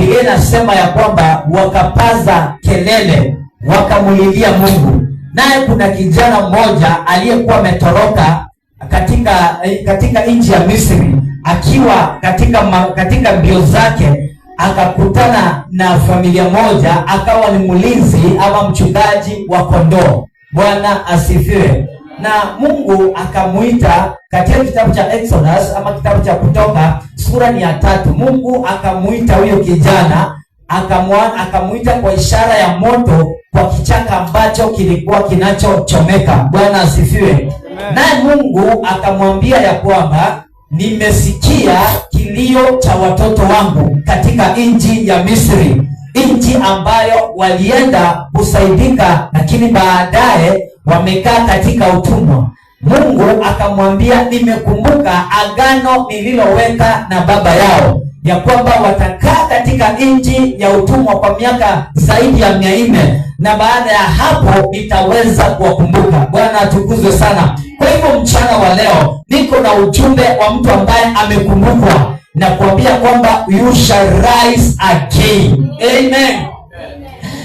Biblia inasema ya kwamba wakapaza kelele, wakamulilia Mungu. Naye kuna kijana mmoja aliyekuwa ametoroka katika nchi ya Misri, akiwa katika mbio zake akakutana na familia moja, akawa ni mlinzi ama mchungaji wa kondoo. Bwana asifiwe. Na Mungu akamuita katika kitabu cha Exodus ama kitabu cha Kutoka sura ni ya 3. Mungu akamuita huyo kijana, akamuita kwa ishara ya moto kwa kichaka ambacho kilikuwa kinachochomeka. Bwana asifiwe. Naye Mungu akamwambia ya kwamba nimesikia kilio cha watoto wangu katika nchi ya Misri, nchi ambayo walienda kusaidika, lakini baadaye wamekaa katika utumwa. Mungu akamwambia nimekumbuka agano nililoweka na baba yao, ya kwamba watakaa katika nchi ya utumwa kwa miaka zaidi ya 400, na baada ya hapo nitaweza kuwakumbuka. Bwana atukuzwe sana. Kwa hivyo mchana wa leo niko na ujumbe wa mtu ambaye amekumbukwa na kuambia kwamba you shall rise again. Amen.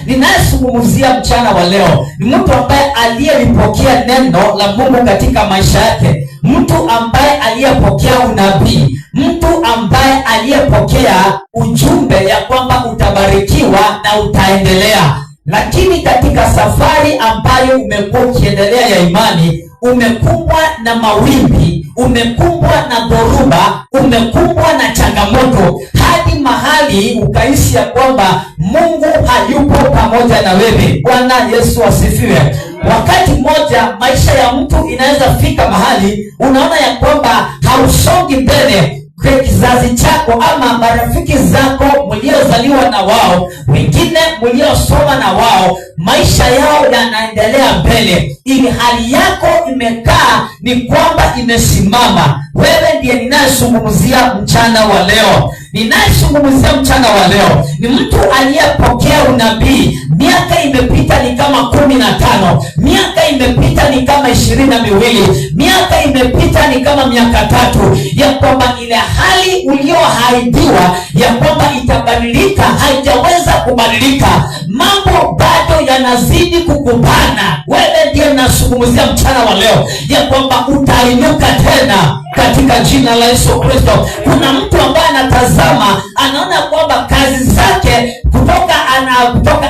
Ninayezungumzia mchana wa leo ni mtu ambaye aliyelipokea neno la Mungu katika maisha yake, mtu ambaye aliyepokea unabii, mtu ambaye aliyepokea ujumbe ya kwamba utabarikiwa na utaendelea. Lakini katika safari ambayo umekuwa ukiendelea ya imani, umekumbwa na mawimbi, umekumbwa na dhoruba, umekumbwa na changamoto, hadi mahali ukahisi ya kwamba Mungu hayupo pamoja na wewe. Bwana Yesu asifiwe. Wakati mmoja maisha ya mtu inaweza fika mahali unaona ya kwamba hausongi mbele kwa kizazi chako ama marafiki zako mliozaliwa na wao, wengine mliosoma na wao, maisha yao yanaendelea mbele, ili hali yako imekaa ni kwamba imesimama. Wewe ndiye ninayezungumzia mchana wa leo. Ninayezungumzia mchana wa leo ni mtu aliyepokea unabii. Miaka imepita ni kama 15, miaka imepita ni kama 22, miaka imepita ni kama miaka 3, ya kwamba ile hali ulioahidiwa ya kwamba itabadilika haijaweza kubadilika. Mambo bado yanazidi kukubana. Wewe ndiye ninazungumzia mchana wa leo ya kwamba utainuka tena katika jina la Yesu Kristo. Kuna mtu ambaye anatazama, anaona kwamba kazi zake kutoka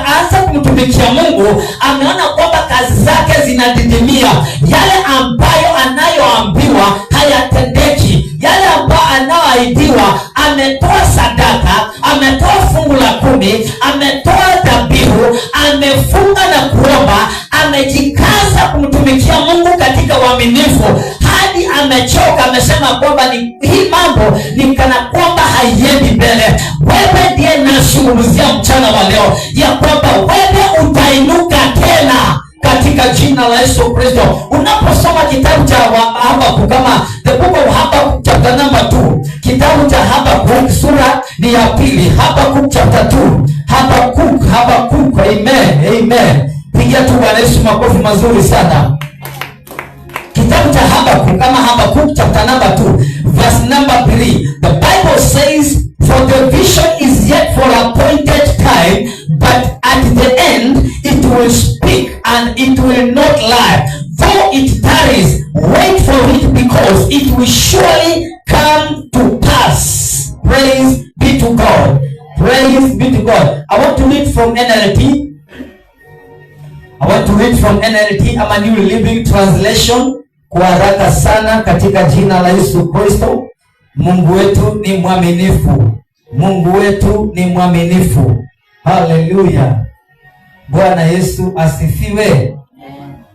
aanza kumtumikia Mungu, ameona kwamba kazi zake zinadidimia. Yale ambayo anayoambiwa hayatendeki, yale ambayo anayoahidiwa, ametoa sadaka, ametoa fungu la 10, ametoa dhabihu, amefunga na kuomba, amejikaza kumtumikia Mungu katika uaminifu, hadi amechoka, amesema kwamba hii mambo ni kana kwamba haiendi mbele. Wewe ndiye ninazungumzia mchana wa leo ya kwamba wewe utainuka tena katika jina la Yesu Kristo. Unaposoma kitabu cha Habakkuk, kama the book of Habakkuk chapter number 2, kitabu cha Habakkuk sura ni ya 2, Habakkuk chapter 2, Habakkuk, amen. Pigia tu Bwana Yesu makofi mazuri sana. Kitabu cha Habakkuk, kama Habakkuk chapter number 2 verse number 3, the Bible says, for the vision is yet for appointed time, but at the end it will speak and it will not lie. Though it tarries, wait for it, because it will surely come to pass. Praise be to God. Praise be to God. I want to read from NLT. I'm a New Living Translation, kwa haraka sana katika jina la Yesu Kristo. Mungu wetu ni mwaminifu. Mungu wetu ni mwaminifu. Haleluya. Bwana Yesu asifiwe.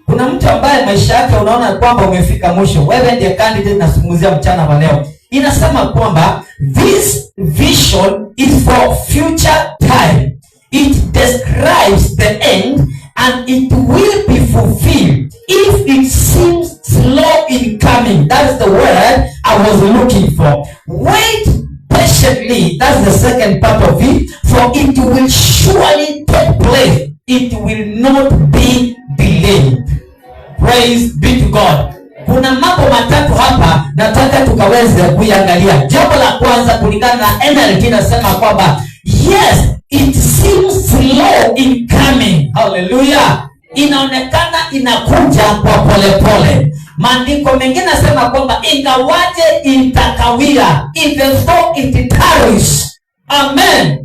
Kuna mtu ambaye maisha yake unaona kwamba umefika mwisho. Wewe ndiye candidate nasungumzia mchana wa leo. Inasema kwamba this vision is for future time. It describes the end and it will be fulfilled if it seems slow in coming. That is the word I was looking for. Wait patiently. That's the second part of it. For it will surely take place. It will not be delayed. Praise be to God. Kuna mambo matatu hapa nataka tukaweze kuiangalia. Jambo la kwanza kulingana na NLT inasema kwamba Yes, it seems slow in coming. Hallelujah. Inaonekana inakuja kwa polepole. Maandiko mengine nasema kwamba ingawaje itakawia, even though it tarries. Amen.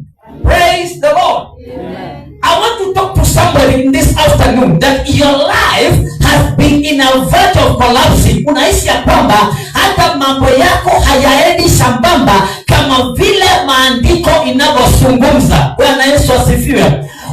Praise the Lord. Amen. I want to talk to somebody in this afternoon that your life has been in a verge of collapsing. Unaishi ya kwamba hata mambo yako hayaendi sambamba kama vile maandiko inavyozungumza. Bwana Yesu asifiwe.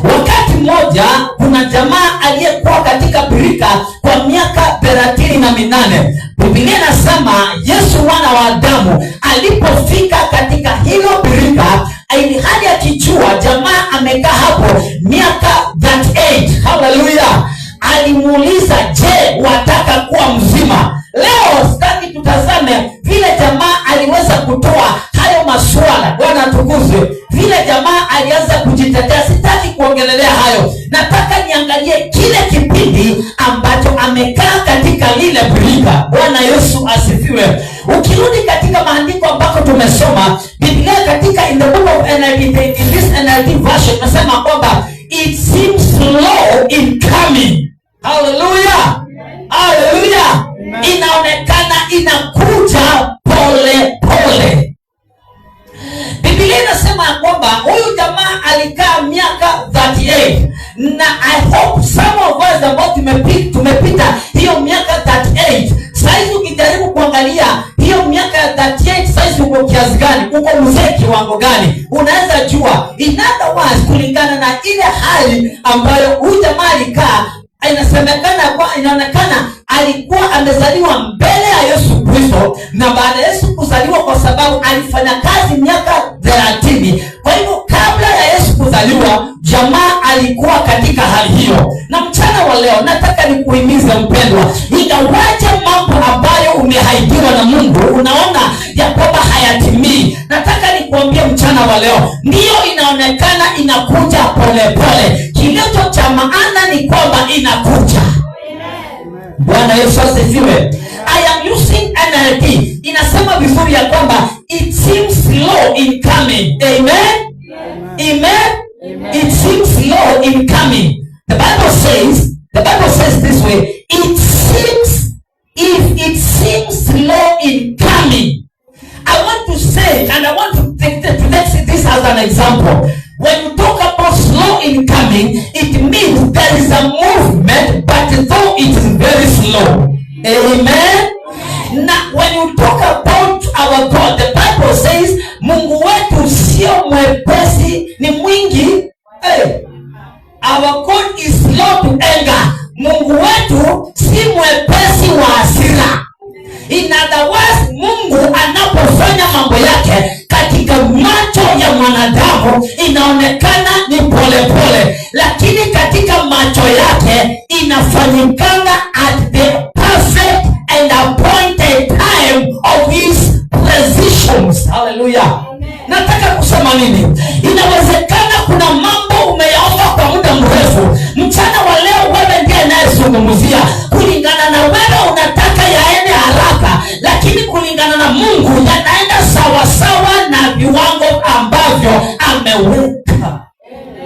Wakati mmoja kuna jamaa aliyekuwa katika birika kwa miaka 38. Biblia inasema Yesu mwana wa Adamu alipofika katika hilo birika, ili hali akijua jamaa amekaa hapo miaka 38. Hallelujah. Alimuuliza, je, wataka kuwa mzima? Leo sitaki tutazame vile jamaa aliweza kutoa hayo maswala. Bwana atukuzwe. Vile jamaa alianza kujitetea, sitaki kuongelelea hayo. Nataka niangalie kile kipindi ambacho amekaa katika lile birika. Bwana Yesu asifiwe. Ukirudi katika maandiko ambako tumesoma, Biblia katika in the book of NIV, in this NIV version, nasema kwamba it seems slow in coming. Hallelujah. Hallelujah. Inaonekana inakuja pole pole. Biblia inasema kwamba huyu jamaa alikaa miaka 38. Na I hope some of us ambao tumepita hiyo miaka 38, saizi ukijaribu kuangalia hiyo miaka ya 38 saizi uko kiasi gani, uko mzee kiwango gani, unaweza jua. In other words, kulingana na ile hali ambayo huyu jamaa alikaa, inaonekana alikuwa amezaliwa mbele ya Yesu Kristo, na baada ya Yesu kuzaliwa, kwa sababu alifanya kazi miaka 30. Kwa hivyo kabla ya Yesu kuzaliwa, jamaa alikuwa katika hali hiyo. Na mchana wa leo nataka nikuhimize mpendwa, ingawaje mambo ambayo umehaidiwa na Mungu unaona ya kwamba hayatimii, nataka nikuambie mchana wa leo, ndiyo inaonekana inakuja pole pole. Kilicho cha maana ni kwamba inakuja. Bwana Yesu asifiwe. I am using NLT. Inasema vizuri ya kwamba it seems slow in coming. Amen. Amen. It seems slow in coming. The Bible says this way, if it seems slow in coming. I want to say, and I want to take this as an example. When you talk about slow in coming, it means there is a movement, but though it is very slow. Amen. Now, when you talk about our God, the Bible says, Mungu wetu sio mwepesi, ni mwingi. Hey. Our God is slow to anger. Mungu wetu si mwepesi wa hasira. In other words, Mungu anapofanya mambo yake katika macho ya mwanadamu inaonekana ni pole pole, lakini katika macho yake inafanyikana at the perfect and appointed time of his precisions. Hallelujah. Nataka kusema nini? Inawezekana kuna mambo umeyaomba kwa muda mrefu. Mchana wa leo wewe ndiye anayezungumzia. Kulingana na wewe unataka yaende haraka, lakini kulingana na Mungu yanaenda sawa sawa na viwango ambavyo ameweka.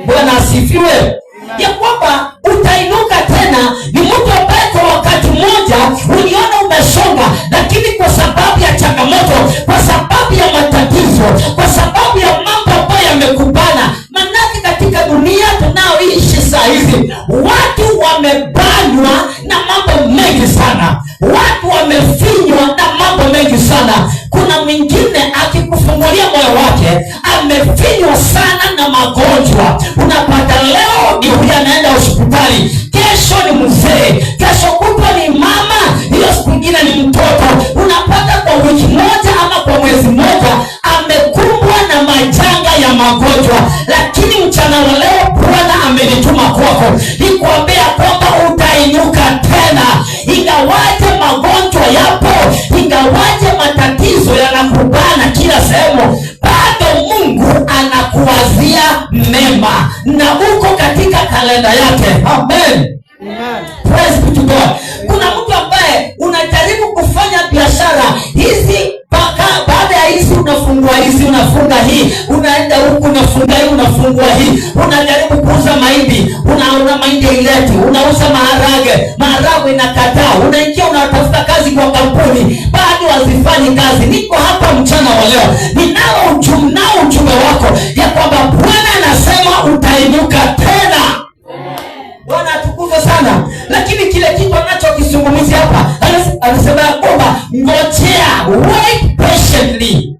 Bwana asifiwe. Ya kwamba utainuka tena. Ni mtu ambaye kwa wakati mmoja uliona umesonga, lakini kwa sababu ya changamoto, kwa sababu ya matatizo, kwa sababu ya mambo ambayo yamekubana. Manake katika dunia tunaoishi saa hizi, watu wamebanwa na mambo mengi sana. Watu wamefinywa na mambo mengi sana. Kuna mwingine akikufungulia moyo wake amefinywa sana na magonjwa. Unapata leo ni huyu anaenda hospitali, kesho ni mzee, kesho kutwa ni mama, hiyo siku nyingine ni mtoto. Unapata kwa wiki moja ama kwa mwezi moja amekumbwa na majanga ya magonjwa. Lakini mchana wa leo Bwana amenituma kwako nikuambia kwamba utainuka tena. Ingawaje magonjwa yapo, ingawaje matatizo yanakubana kila sehemu, bado Mungu anakuwazia mema na uko katika kalenda yake. Amen. Amen. Praise be to God. Kuna mtu ambaye unajaribu kufanya biashara hizi, baada ya hizi unafungua hizi, unafunga hii, unaenda huku unafunga hii, unafungua hii, unajaribu kuuza mahindi, unaona mahindi ileti, unauza maharagwe inakataa, unaingia unatafuta kazi kwa kampuni, bado hazifanyi kazi. Niko hapa mchana wa leo, ninao ujumbe wako ya kwamba Bwana anasema utainuka tena. Bwana atukuzwe sana. Lakini kile kitu anachokizungumzia hapa, anasema ya kwamba ngojea, wait patiently.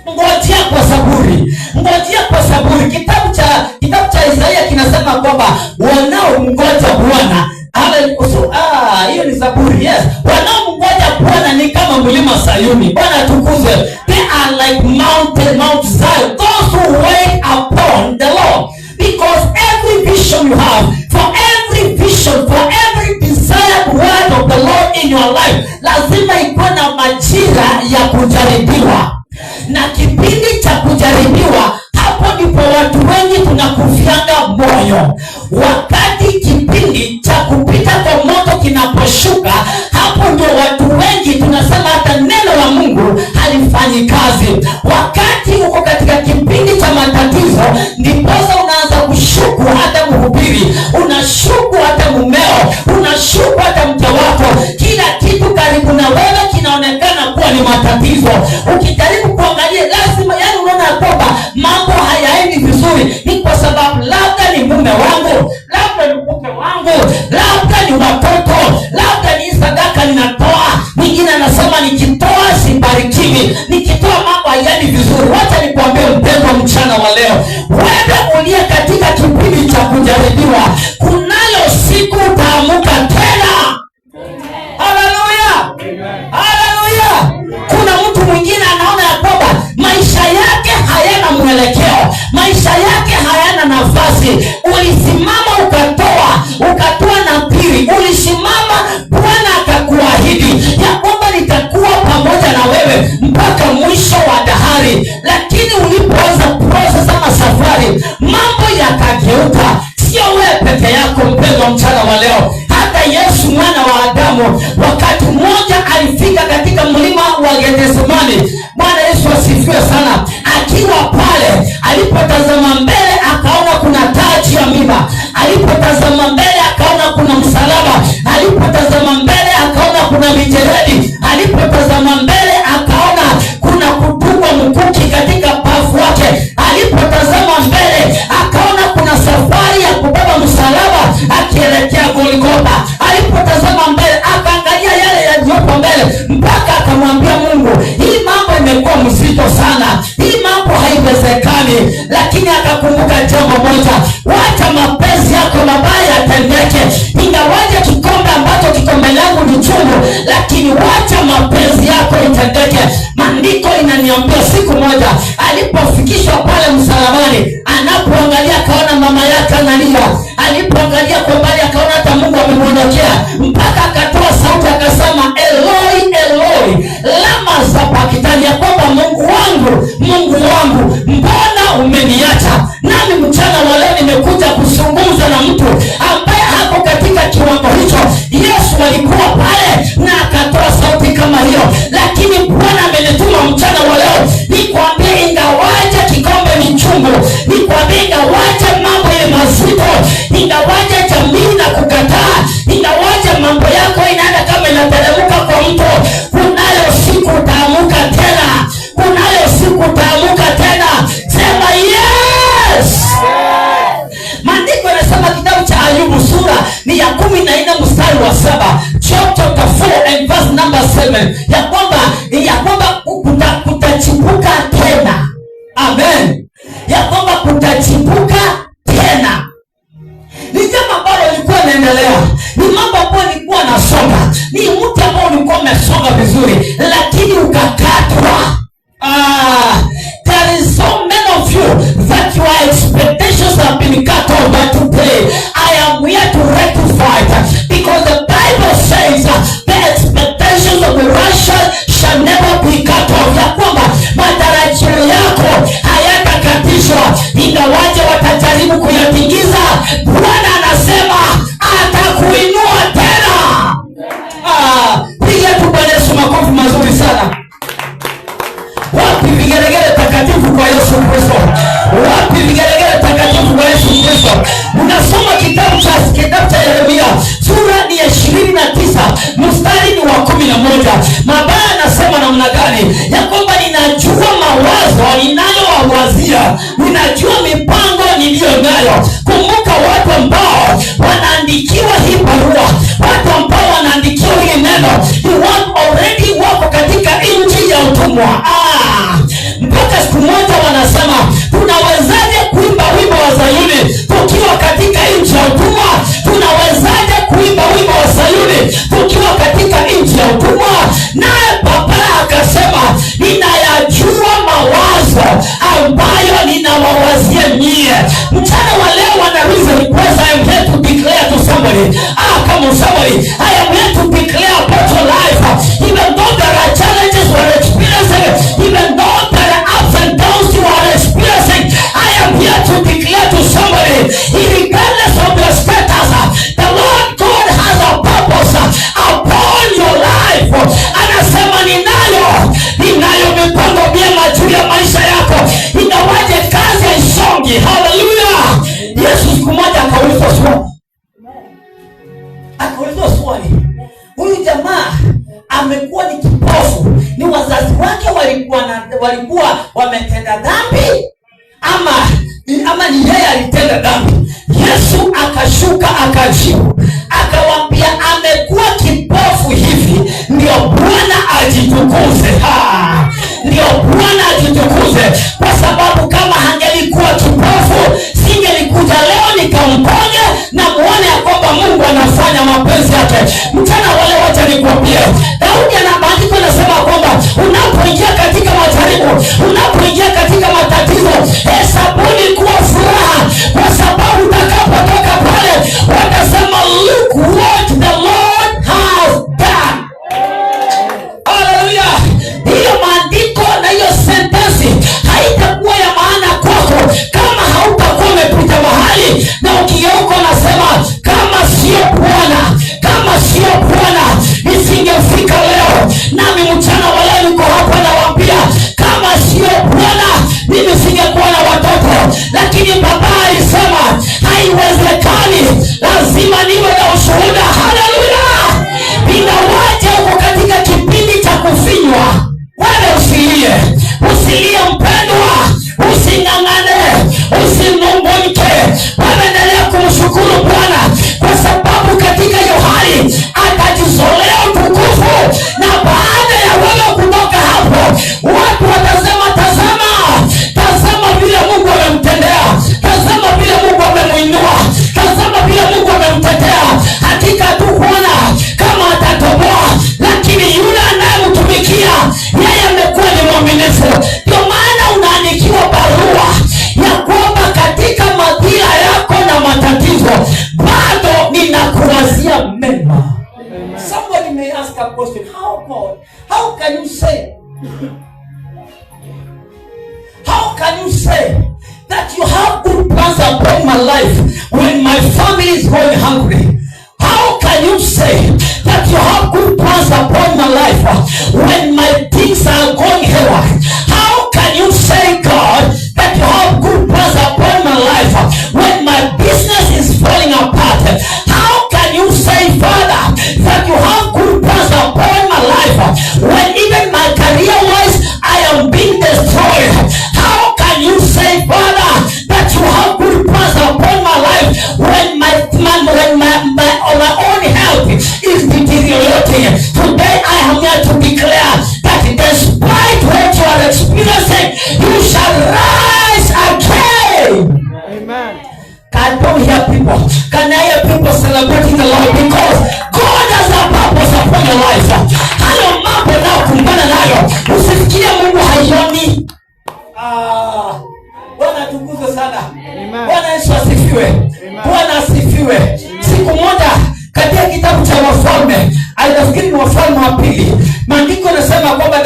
Ngojea kwa saburi. Ngojea kwa saburi. Kitabu cha Isaia kinasema kwamba wanaomngoja Bwana, hiyo ni Zaburi, yes. Wanaomngoja Bwana ni kama mlima Sayuni. Bwana atukuzwe. They are like Mount Zion, those who wait upon the Lord. Because every vision you have, for every vision, for every desired word of the Lord in your life, lazima ikuwe na majira ya kujaribiwa. Na kipindi cha kujaribiwa, hapo ndipo watu wengi tunakufianga moyo. Wakati kipindi cha kupita kwa moto kinaposhuka, hapo ndio watu wengi tunasema hata neno la Mungu halifanyi kazi. Wakati uko katika kipindi cha matatizo, ndiposa unaanza kushuku hata mhubiri, unashuku hata mumeo, unashuku hata mke wako. Kila kitu karibu na wewe kinaonekana kuwa ni matatizo. Ukijaribu kuangalia, lazima unaona kwamba mambo hayaendi vizuri. Ni kwa sababu labda ni mume wangu, labda ni mke wangu, labda ni watoto, labda ni sadaka ninatoa. Mwingine anasema nikitoa sibarikiwi, nikitoa mambo hayaendi vizuri. Wacha nikwambie mpendwa, mchana wa leo, wewe uliye katika kipindi cha kujaribiwa, kunayo siku utaamuka tena. Haleluya! Haleluya! Kuna mtu mwingine anaona ya kwamba maisha yake hayana mwelekeo, maisha yake hayana nafasi. Ulisimama ukatoa nadhiri, ulisimama, Bwana akakuahidi ya kwamba nitakuwa pamoja na wewe mpaka mwisho wa dahari. Lakini ulipoanza process ama safari, mambo yakageuka. Sio wewe peke yako mpendwa, mchana wa leo, hata Yesu mwana wa Adamu wakati mmoja alifika katika mlima wa Getsemani. Bwana Yesu asifiwe sana. Akiwa pale, alipotazama mbele akaona kuna taji ya miba, alipotazama mbele akaona kuna msalaba, alipotazama mbele akaona kuna mijeredi, alipotazama mbele akaona kuna kutungwa mkuki katika pafu wake, alipotazama mbele akaona kuna safari ya kubeba msalaba akielekea Golgotha, alipotazama mbele akaangalia yale yaliyopo mbele, mpaka akamwambia Mungu, hii mambo imekuwa mzito sana, hii mambo haiwezekani. Lakini akakumbuka jambo moja, wacha mapenzi yako mabaya yatendeke. Ingawaje kikombe ambacho kikombe langu ni chungu, lakini wacha mapenzi yako itendeke. Maandiko inaniambia siku moja alipofikishwa pale msalabani, anapoangalia akaona mama yake analia, alipoangalia kwa mbali akaona hata Mungu amemwondokea, mpaka akatoa sauti akasema, Eloi Eloi lama sabakthani, ya kwamba Mungu wangu mbona umeniacha? Nami mchana wa leo nimekuja kuzungumza na mtu ambaye hako katika kiwango hicho. Yesu alikuwa pale na akatoa sauti kama hiyo, lakini Bwana amenituma mchana wa leo nikwambie, ingawaje kikombe ni chungu, nikwambie ingawaje mambo ni mazito, ingawaje jamii na kukataa, ingawaje mambo yako inaenda kama inateremka kwa mto, kunayo siku utaamuka tena. Kunayo siku utaamuka tena. Sema yes! Maandiko yanasema kitabu cha Ayubu sura ni ya 14 mstari wa 7. Chapter 4 and verse number 7. Ya kwamba kutachipuka tena. Amen. Ya kwamba kutachipuka tena. Ni jambo ambalo lilikuwa linaendelea. Ni mambo ambayo yalikuwa nasonga. Ni mtu ambao ulikuwa umesonga vizuri, lakini ukakatwa. There is so many of you that your expectations have been cut off, but today I am here to rectify it, because the Bible says the expectations of the righteous shall never be cut off. Ya kwamba matarajio yako hayatakatishwa, ingawaje watajaribu kuyatingiza, Bwana anasema atakuinua tena. Piga tu Bwana Yesu makofi mazuri sana. Wapi vigelegele takatifu kwa Yesu Kristo? Wapi vigelegele takatifu? leo. Kumbuka watu ambao wanaandikiwa hii barua, watu ambao wanaandikiwa hili neno, ni watu already wako katika nchi ya utumwa. Mpaka siku moja wanasema, tunawezaje kuimba wimbo wa Sayuni tukiwa katika nchi ya utumwa? Tunawezaje kuimba wimbo wa Sayuni tukiwa katika nchi ya utumwa? Naye Baba akasema, ninayajua mawazo ambayo ninawawazia nyie. Mchana wa leo wana reason because I am here to declare to somebody. Come on somebody. I am here to declare about your life. Even though there are challenges you are experiencing, even though there are ups and downs you are experiencing, I am here to declare to somebody, regardless of your status, the Lord God has a purpose upon your life. Anasema ninayo mipango mema juu ya maisha yako, ingawaje kazi haisongi. Hallelujah. Yesu siku moja akaulizwa swali. Huyu jamaa amekuwa ni kipofu, ni wazazi wake walikuwa wametenda dhambi ama ni yeye alitenda dhambi? Yesu akashuka akajibu akawaambia, amekuwa kipofu hivi ndio Bwana ajitukuze. Ndio Bwana ajitukuze, kwa sababu kama hangelikuwa kipofu singelikuja leo nikamponye na muone ya kwamba Mungu anafanya mapenzi yake. Mchana wale wacha nikwambie, Daudi anaandika anasema kwamba unapoingia katika majaribu, unapoingia katika matatizo, hesabuni kuwa furaha, kwa sababu utakapotoka pale watasema, look what the Lord has done. Hallelujah. Hiyo maandiko na hiyo sentensi haitakuwa ya maana kwako kama hautakuwa umepita mahali na ukigeuka unasema, kama sio Bwana nisingefika leo. Nami mchana wa leo niko hapa nawaambia, kama sio Bwana mimi singekuwa na watoto. Lakini Baba alisema haiwezekani, lazima niwe na ushuhuda. Haleluya. Ingawaje uko katika kipindi cha kufinywa, wewe usilie mpendwa, using'ang'ane, usinungunike. Wewe endelea kumshukuru Bwana, kwa sababu katika hiyo hali atajizolea utukufu. Na baada ya wewe kutoka hapo, watu watasema, tazama vile Mungu amemtendea, tazama vile Mungu amemuinua, tazama vile Mungu amemtetea. Hakika tu Bwana kama atatoboa, lakini yule anayemtumikia yeye amekuwa ni mwaminifu. Ndio maana unaandikiwa barua ya kwamba katika madhila yako na matatizo bado ninakuwazia mema. Somebody may ask a question, how can you say that you have good plans upon my life when my family is going hungry? How can you say that you have good plans upon my life when my things are going haywire? How can you say, God, that you have good plans upon my life when my business is falling apart? How can you say, Father, that you have good plans upon my life when even my career-wise I am being destroyed? How can you say, Father, that you have good plans upon my life when my own health is deteriorating? Today I am here to declare that despite what you are experiencing, you shall rise again. Amen. Can I hear people celebrating the Lord, because God has a purpose upon your life. Hayo mambo nao kumbana nayo, usifikirie Mungu haioni. Bwana tukuzwe sana. Bwana Yesu asifiwe. Bwana asifiwe. Siku moja katika kitabu cha Wafalme, nafikiri ni Wafalme wa pili, maandiko yanasema kwamba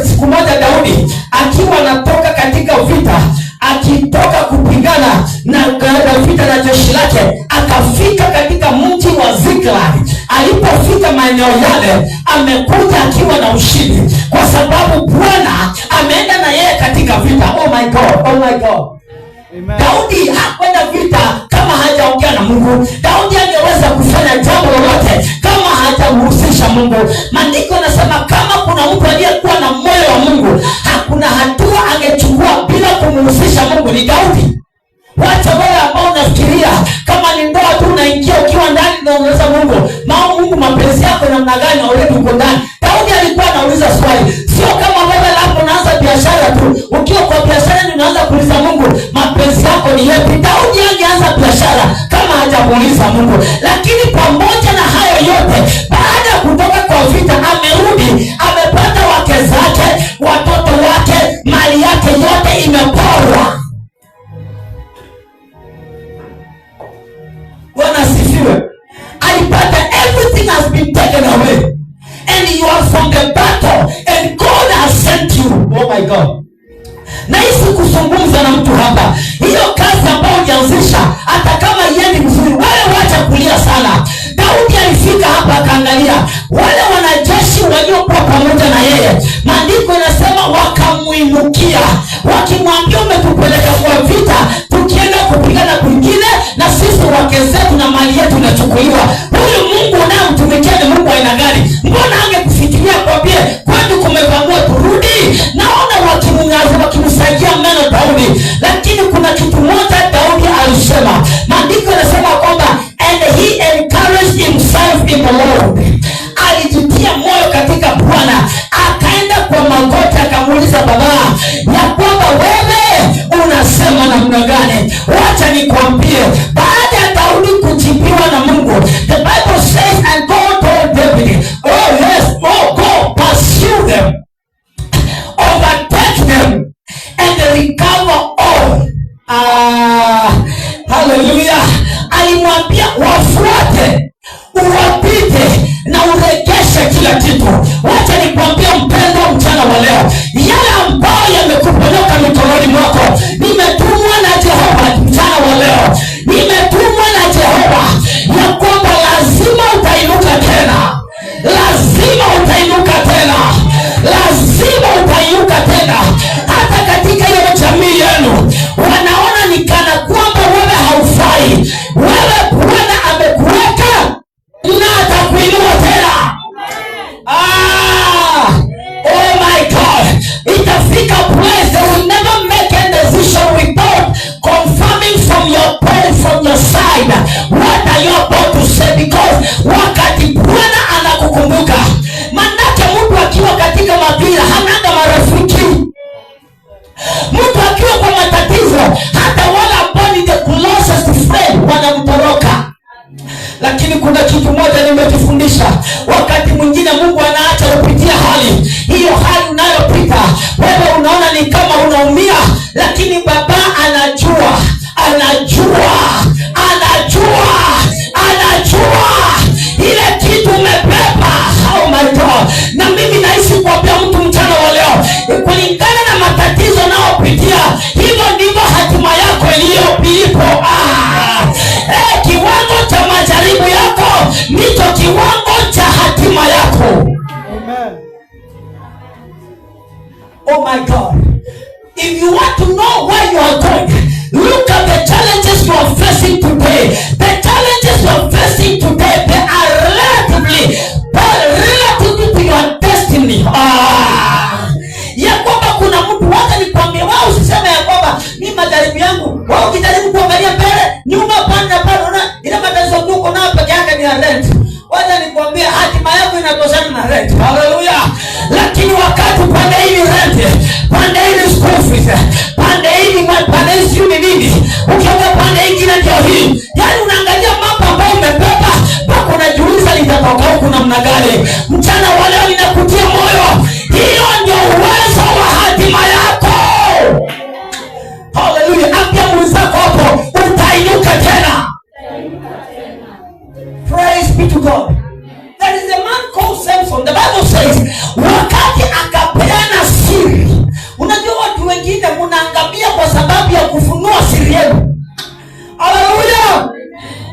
siku moja Daudi akiwa anatoka katika vita, akitoka kupigana na vita na jeshi lake, akafika katika mji wa Ziklag. Alipofika maeneo yale, amekuja akiwa na ushindi, kwa sababu Bwana ameenda na yeye katika vita. Oh my God. Amen. Daudi hakwenda vita kama hajaongea na Mungu. Daudi angeweza kufanya jambo lolote kama hajamhusisha Mungu. Maandiko yanasema kama kuna mtu aliyekuwa na moyo wa Mungu, hakuna hatua angechukua bila kumhusisha Mungu, ni Daudi. Wacha wale ambao nafikiri Kama ni ndoa tu unaingia ukiwa ndani na unauliza Mungu, Mungu mapenzi yako namna gani, already uko ndani. Daudi alikuwa anauliza swali. Sio kama wewe labda unaanza biashara tu. Ukiwa kwa biashara ni unaanza kuuliza Mungu, mapenzi yako ni yapi? Daudi angeanza biashara kama hajamuuliza Mungu. Lakini pamoja na hayo yote, baada ya kutoka kwa vita amerudi, amepata wake zake, watoto wake, mali yake yote imeporwa. Bwana asifiwe. Alipata everything has been taken away. And you are from the battle and God has sent you. Oh my God. Na hisi kuzungumza na mtu hapa. Hiyo kazi ambayo ulianzisha, hata kama iendi vizuri, wewe wacha kulia sana. Daudi alifika hapa akaangalia wale wanajeshi waliokuwa pamoja na yeye. Maandiko yanasema wakamuinukia, wakimwambia umetupeleka kwa vita, tukienda kupigana kwingine na sisi wake zetu na mali yetu inachukuliwa. Huyu Mungu unayemtumikia ni Mungu aina gani? Mbona angekufikiria kwambie kwetu kumepangwa turudi? Naona wakimsaidia meno Daudi. Lakini kuna kitu moja Daudi alisema. Maandiko yanasema kwamba and he encouraged himself in the Lord. Alijitia moyo katika Bwana. Akaenda kwa magoti akamuuliza baba ya kwamba wewe unasema namna gani? Wacha nikwambie, baada ya Daudi kujibiwa na Mungu, the Bible says and God told David, oh yes, oh go pursue them, overtake them and recover all. Hallelujah. Alimwambia wafuate, uwapite na uregeshe kila kitu. Wacha nikwambie mpendwa, mchana wa leo, yale ambayo yamekuponyoka mikononi mwako, nimetumwa na Jehova mchana wa leo. Nimetumwa na Jehova ya kwamba lazima utainuka tena. Lazima utainuka tena. Lazima utainuka tena. Hata katika hiyo jamii yenu wanaona ni kana kwamba wewe haufai. Wewe Bwana amekuweka na atakuinua tena. Oh my God. Itafika place they will never make a decision without confirming from your side what are you about to say, because wakati Bwana anakukumbuka. Manake mtu akiwa katika mabila hanaga marafiki. Mtu akiwa kwa matatizo, hata wala ambao ni the closest friend wanamtoroka. Lakini kuna kitu moja nimejifundisha. Wakati mwingine Mungu anaacha upitia hali. Hiyo hali unayopita, wewe unaona ni kama unaumia, lakini baba anajua. Ile kitu umebeba. Oh my God. Na mimi naishi kuambia mtu mchana wa leo, kulingana na matatizo unayopitia, hivyo ndivyo hatima yako ilipo. Kiwango cha majaribu yako ndicho kiwango cha hatima yako. Amen. Oh my God. If you want to know where you are going, look at the challenges you are facing today. The challenges you are facing today, they are relatively to your destiny. Ya kwamba kuna mtu waka nikwambia, wao usiseme ya kwamba ni majaribu yangu. Wao ukijaribu kuangalia mbele, nyuma panda pale, ila matatizo tuko nayo peke yake ni rent. Wacha nikwambia hatima yako inatosana na rent. Hallelujah. Lakini wakati pande hii rent, pande hii school fees, pande hii nini, ukiona pande nyingine ndio hii. Yaani unaangalia mambo ambayo umebeba, mpaka unajiuliza litatoka huku namna gani. Mchana wa leo ninakutia moyo. Hiyo ndio uwezo wa hatima yako. Hallelujah. Ambia mwenzako hapo, utainuka tena. Praise be to God. There is a man called Samson. The Bible says, wakati akapeana siri. Unajua watu wengine mnaangamia kwa sababu ya kufunua siri yenu. Hallelujah.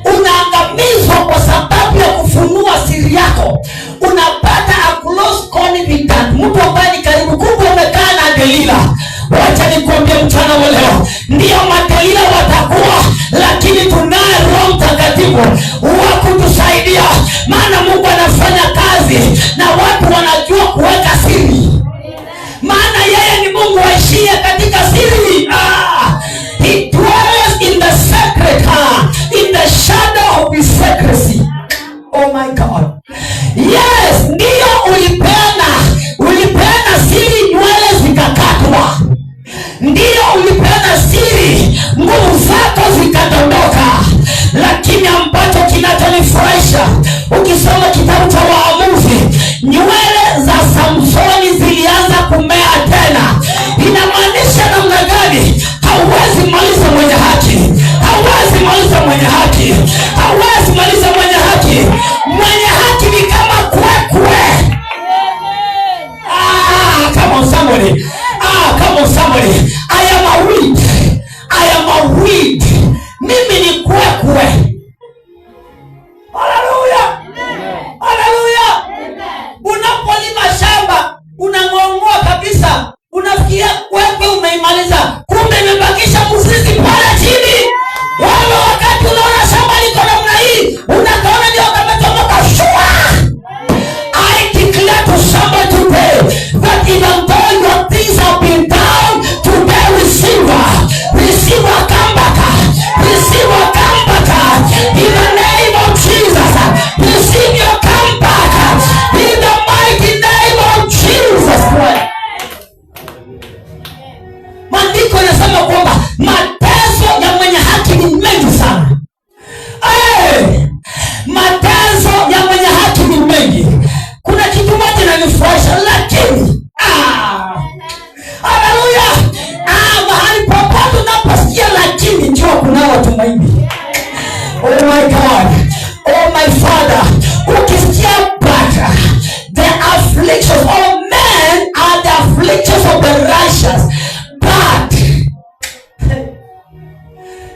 Unaangamizwa kwa sababu ya kufunua siri yako. Unapata a close confidant, mtu ambaye ni karibu, kumbe umekaa na Delila. Wacha nikwambie mchana wa leo, ndio Delila watakuwa, lakini tunaye Roho Mtakatifu wa kutusaidia. Maana Mungu anafanya kazi na watu wanajua kuweka siri. Maana yeye ni Mungu aishie katika siri. He dwells in the secret, in the ikwekwe. Haleluya, haleluya. Unapolima shamba unang'ong'oa kabisa, unafikiria kwekwe umeimaliza, kumbe imebakisha mzizi pale chini. Wale wakati unaona shamba liko namna hii, unakaona ndio kametoka shua. I declare to somebody today that even though your things have been down, today receive a comeback. Receive a comeback. In the name of Jesus, receive your comeback. In the mighty name of Jesus Christ. Maandiko yanasema kwamba mateso ya mwenye haki ni mengi sana. Mateso ya mwenye haki ni mengi. Kuna kitu moja kinanifurahisha, lakini haleluya, mahali popote unaposikia lakini njoo kunao tumaini. Oh my God, oh my Father, ukisikia but the afflictions of men are the afflictions of the righteous, but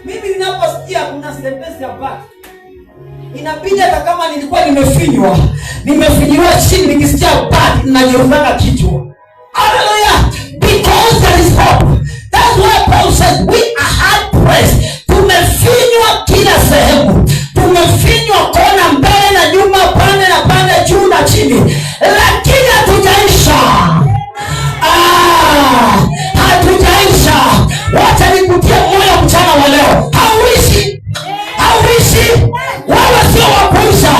mimi ninaposikia kuna sentence ya but, inabidi hata kama nilikuwa nimefinywa chini, nikisikia but ninajirudanga kichwa. Hallelujah, because there is hope. That's why Paul says we are hard pressed. Tumefinywa kila sehemu, tumefinywa kona, mbele na nyuma, pande na pande, juu na chini, lakini hatujaisha. Hatujaisha. Wacha nikutie moyo mchana wa leo, hauishi. Wewe sio wa kuisha.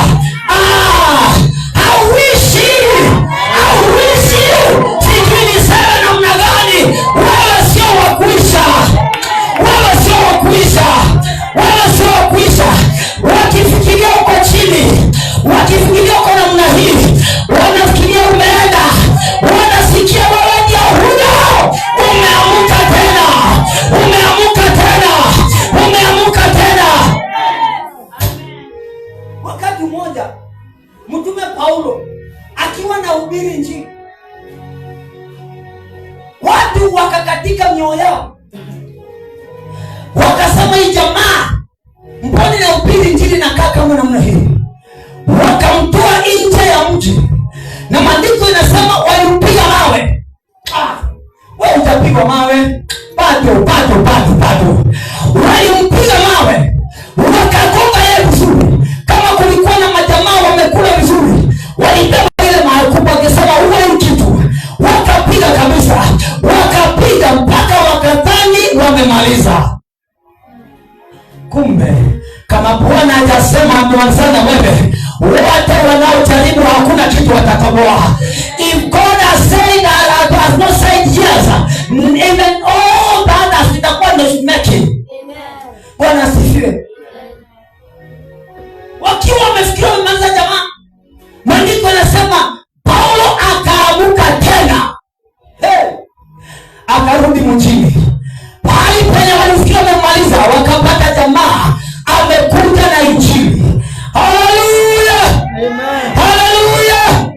Sijui niseme namna gani. Wewe sio wa kuisha. Wakifikiria uko chini, wakifikiria uko namna hii, wanafikiria umeenda, wanasikia wewe ndio huyo. Umeamuka tena. Wakati mmoja Mtume Paulo akiwa na hubiri Injili, watu wakakatika mioyo yao, wakasema hii jamaa mbona na hubiri Injili na kaa kama namna hii. Wakamtoa nje ya mji, na maandiko inasema walimpiga mawe. Wewe utapigwa mawe bado. Walimpiga mawe, wakagonga yeye vizuri. Kama kulikuwa na majamaa wamekula vizuri, walibeba ile mawe kubwa, wakisema huyu kitu, wakapiga kabisa, wakapiga mpaka wakadhani wamemaliza. Kumbe kama Bwana hajasema ameanzana wewe, wote wanaojaribu hakuna kitu watatoboa. If God has said that, has not said yes, even all that itakuwa ndo making. Bwana asifiwe. Wakiwa wamefikiria wamemaliza jamaa, maandiko yanasema Paulo akaamuka tena, akarudi mjini. Pahali penye walifikiria wamemaliza, wakapata jamaa amekuja na Injili. Haleluya, haleluya.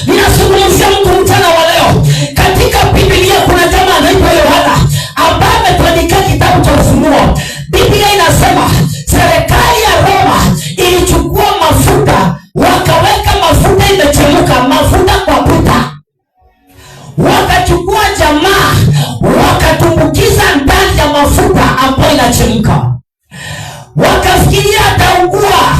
Ninazungumzia mtu mchana wa leo. Katika Biblia kuna jamaa anaitwa Yohana ambaye ametuandikia kitabu cha Ufunuo. Biblia inasema serikali ya Roma ilichukua mafuta, wakaweka mafuta imechemka, mafuta kwa puta, wakachukua jamaa wakatumbukiza ndani ya mafuta ambayo inachemka. Wakafikiria ataungua,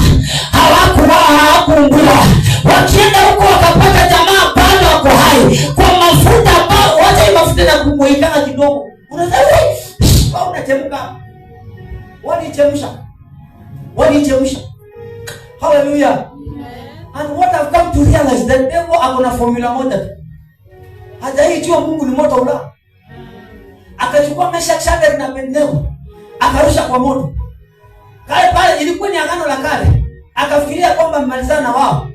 hawakuungua. Wakienda huko wakapata jamaa bado wako hai kwa mafuta ambao wacha hii mafuta na kumuikana kidogo. Unasema unachemka. Walichemsha. Hallelujah. And what I've come to realize that devil akona formula moja. Hajaijua Mungu ni moto ula. Akachukua Meshach, Shadraka na Abednego akarusha kwa moto. Pale ilikuwa ni agano la kale. Akafikiria kwamba mmalizana wao.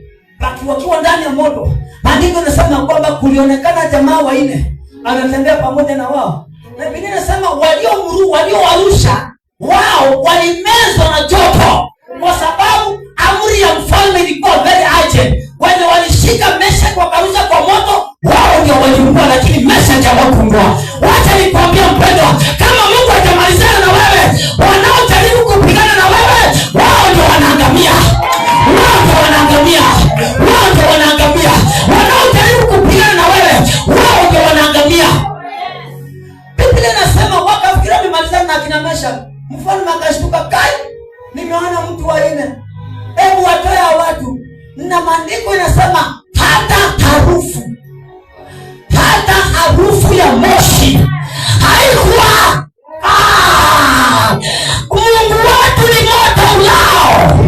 Wakiwa ndani ya moto. Maandiko yanasema kwamba kulionekana jamaa wanne anatembea pamoja na wao. Na Biblia inasema waliowarusha wao walimezwa na joto, kwa sababu amri ya mfalme ilikuwa very urgent. Wale walishika Meshach wakarusha kwa moto, wao ndio waliungua, lakini Meshach hawakuungua. Wacha nikwambie mpendwa, kama Mungu atamalizana na wewe, wanaojaribu Mfalme akashtuka, kai, nimeona mtu wa nne. Hebu watoe hao watu. Na maandiko inasema hata harufu ya moshi haikuwa. Mungu wetu ni moto ulao.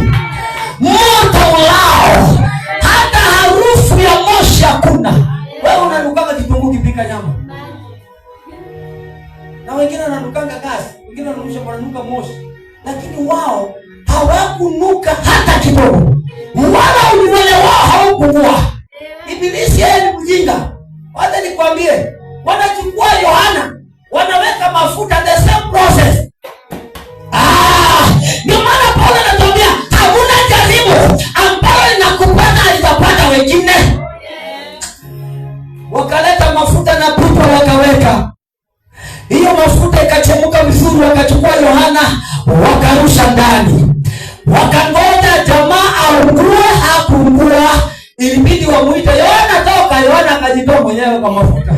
Hata harufu ya moshi hakuna. Wewe unanukanga kitunguu kipika nyama, na wengine wananukanga gasi, wengine wananuka moshi, lakini wao hawakunuka hata kidogo, wala unywele wao haukungua. Ibilisi yeye ni mjinga. Wacha nikwambie, wanachukua Yohana wanaweka mafuta, the same process. Ndio maana Paulo anatuambia hakuna jaribu ambalo linakupata alitapata wengine. Wakaleta mafuta na puto wakaweka. Hiyo mafuta ikachemuka vizuri, wakachukua Yohana wakarusha ndani. Wakangoja jamaa aungue, hakuungua. Ilibidi wamuite, Yohana toka. Yohana akajitoa mwenyewe kwa mafuta.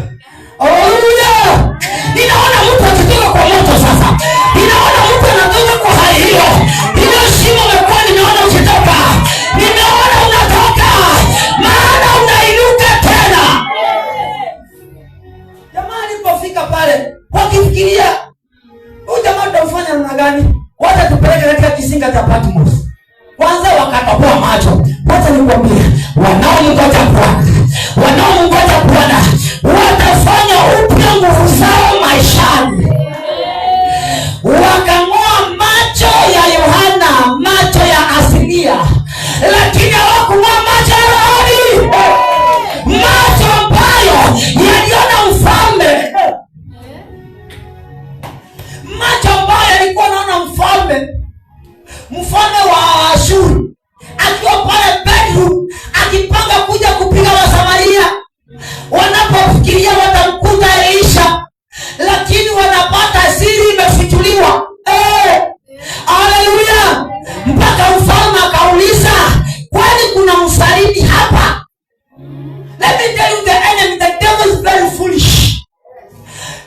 Haleluya! Ninaona mtu akitoka kwa moto sasa. Ninaona mtu anatoka kwa hali hiyo. Ile shimo umekuwa nimeona ukitoka. Nimeona unatoka. Maana unainuka tena. Jamaa alipofika pale, wakifikiria huyu jamaa tutamfanya namna gani? Wacha tupeleke katika kisinga cha Patmos. Kwanza wakatoboa macho. Wacha nikwambie, wanaomngoja Bwana watafanya upya nguvu zao maishani. Wakang'oa macho ya Yohana, macho ya asilia, lakini hawakung'oa macho ya rohoni, macho ambayo yaliona mfalme, macho ambayo yalikuwa naona mfalme wa Ashuru akiwa pale bedroom akipanga kuja kupiga Wasamaria. Wanapofikiria watamkuta Elisha, lakini wanapata siri imefichuliwa. Haleluya! Mpaka mfalme akauliza, kwani kuna msaliti hapa? Let me tell you, the enemy, the devil is very foolish.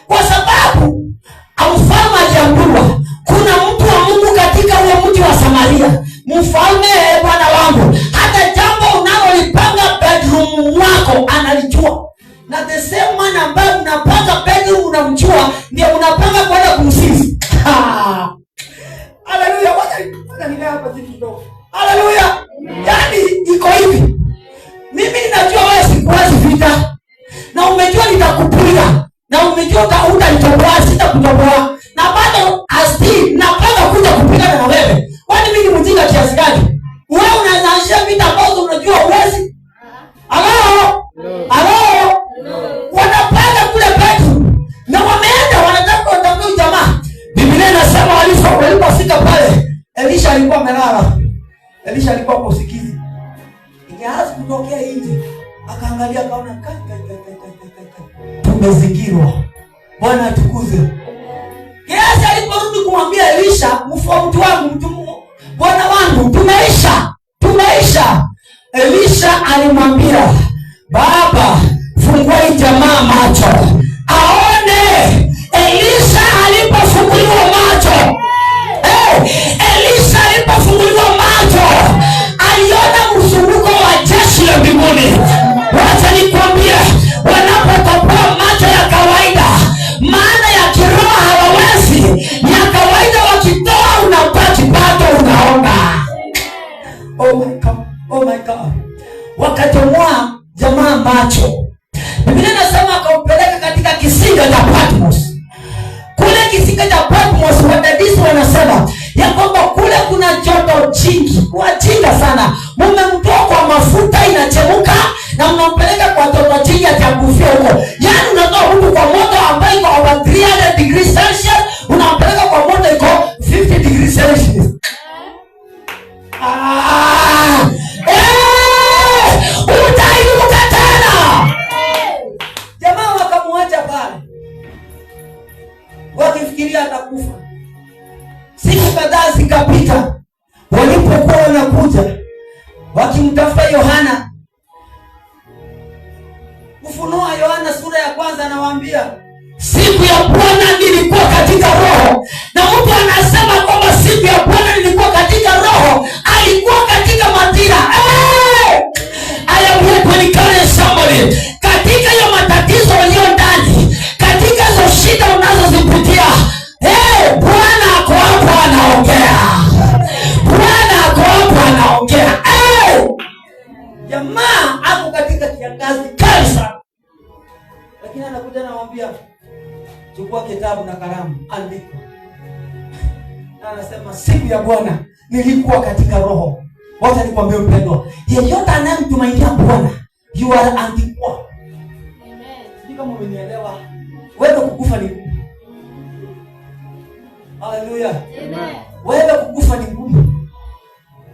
Kwa sababu mfalme aliambiwa kuna mtu wa Mungu katika huo mji wa Samaria. Mfalme, bwana wangu, hata jambo unalolipanga bedroom wako analijua. Na the same man ambaye unapanga bedroom unamjua, ndio unapanga kwenda kumsifu. Haleluya! Wacha nikae hapa kidogo. Haleluya! Yaani iko hivi. Mimi ninajua wewe sikuwezi vita. Na umejua nitakupiga. Na umejua utanitoboa, sitakutoboa. Na bado napanga kuja kupigana na wewe. Kwani mimi ni mjinga kiasi gani? Wewe unaanzisha vita ambazo unajua huwezi. Halo? Wanapanga kule petu. Na wameenda wanataka kutamka jamaa. Biblia inasema walipofika pale, Elisha alikuwa amelala. Elisha alikuwa kwa usingizi. Ingeanza kutokea nje. Akaangalia akaona tumezingirwa. Bwana atukuze. Yesu aliporudi kumwambia Elisha, mtu wangu, bwana wangu, tumeisha. Elisha alimwambia, baba, fungua hii jamaa macho aone. Elisha alipofunguliwa macho, aliona mzunguko wa jeshi la mbinguni. Wacha nikwambie, wanapotoboa macho ya kawaida, maana ya kiroho hawawezi. Ya kawaida wakitoa unapati bado unaona. Oh my God. Wakatomoa jamaa macho. Biblia inasema akampeleka katika kisinga cha Patmos. Kule kisinga cha Patmos, wadadisi wanasema ya kwamba kule kuna joto jingi. Wajinga sana. Mmemtoa kwa mafuta inachemuka na mnampeleka kwa joto jingi atakufia huko. Yaani unatoa mtu kwa moto ambayo iko over 300 degrees Celsius, unampeleka kwa moto iko 50 degrees Celsius. Utainuka tena. Jamaa wakamwacha pale, wakifikiria atakufa. Siku kadhaa zikapita. Walipokuwa wanakuja wakimtafuta Yohana, Ufunuo wa Yohana sura ya 1 anawaambia, siku ya Bwana nilikuwa katika roho, na mtu anasema katika hiyo matatizo ulio ndani, katika hizo shida unazozipitia, Bwana ako hapo anaongea. Bwana ako hapo anaongea. Jamaa ako katika kiangazi kali sana, lakini anakuja anamwambia chukua kitabu na kalamu, andika. Anasema siku ya Bwana nilikuwa katika roho. Wacha nikwambie mpendwa, yeyote anayemtumainia Bwana you are andikwa. Amen. Sijui kama umenielewa. Wewe kukufa ni ngumu. Haleluya. Amen. Wewe kukufa ni ngumu.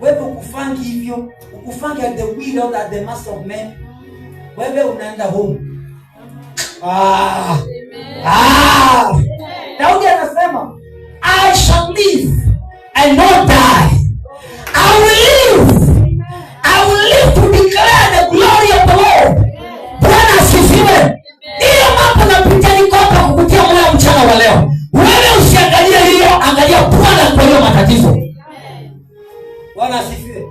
Wewe ukufangi hivyo, ukufangi at the will or at the master of men. Wewe unaenda home. Daudi anasema I shall live and not die. I will live to declare the glory of the Lord. Bwana asifiwe. Hiyo mambo napitia niko hapa kukutia moyo mchana wa leo. Wewe usiangalie hiyo, angalia Bwana kwa hiyo matatizo. Bwana asifiwe.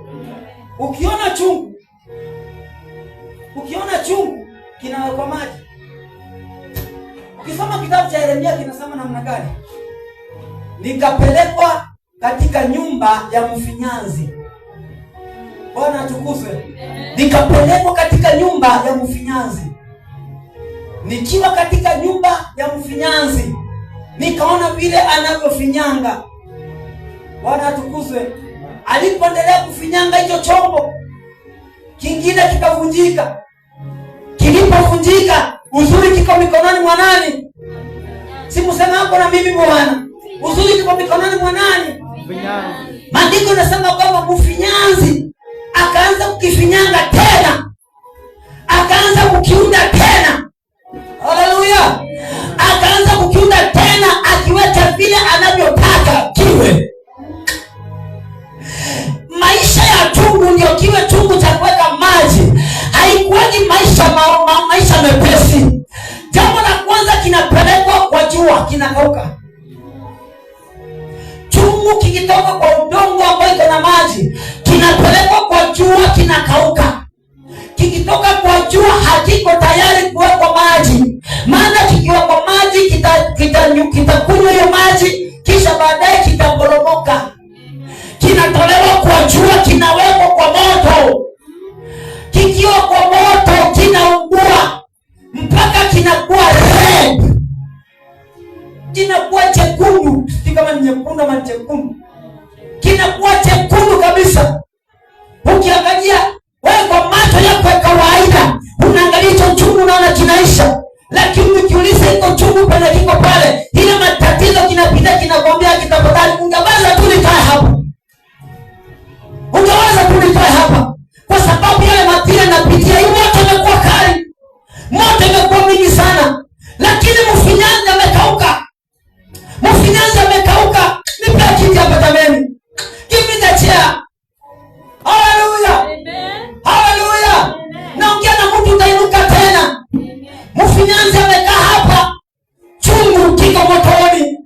Ukiona chungu kinawekwa maji. Ukisoma kitabu cha Yeremia kinasema namna gani? Nikapelekwa katika nyumba ya mfinyanzi. Bwana atukuzwe. Nikapelekwa katika nyumba ya mfinyanzi. Nikiwa katika nyumba ya mfinyanzi, nikaona vile anavyofinyanga. Bwana atukuzwe. Alipoendelea kufinyanga hicho chombo, kingine kikavunjika. Kilipovunjika, uzuri kiko mikononi mwa nani? Simusema hapo na mimi Bwana. Uzuri kiko mikononi mwa nani? Maandiko yanasema kwamba mfinyanzi akaanza kukifinyanga tena. Akaanza kukiunda tena. Haleluya. Akaanza kukiunda tena akiweka vile anavyotaka kiwe. Maisha ya chungu ndio kiwe chungu cha kuweka maji. Haikuwaji maisha mepesi. Jambo la kwanza kinapelekwa kwa jua, kinakauka. Chungu kikitoka kwa udongo ambao iko na maji, kinapelekwa kwa jua, kinakauka. Kikitoka kwa jua hakiko tayari kuwekwa maji. Maana kikiwa kwa maji kitakunywa hiyo maji, kisha baadaye kitaporomoka. Kinatolewa kwa jua, kinawekwa kwa moto. Kikiwa kwa moto kinaungua mpaka kinakuwa red. Kinakuwa chekundu. Si kama ni nyekundu ama chekundu. Kinakuwa chekundu kabisa. Ukiangalia wewe kwa macho yako ya kawaida, unaangalia hicho chungu unaona kinaisha. Lakini ukiuliza iko chungu pale kiko pale, ile matatizo kinapita kinakwambia kitapatani, ungeweza tu nikae hapa. Ungeweza tu nikae hapa. Kwa sababu yale matire napitia, hiyo moto imekuwa kali. Moto imekuwa mingi sana. Lakini mfinyanzi amekauka. Mfinyanzi amekauka. Nipe kiti hapa jameni. Give me the chair. Hallelujah. Amen. Hallelujah. Naongea na mtu utainuka tena. Mfinyanzi amekaa hapa. Chungu kiko motoni.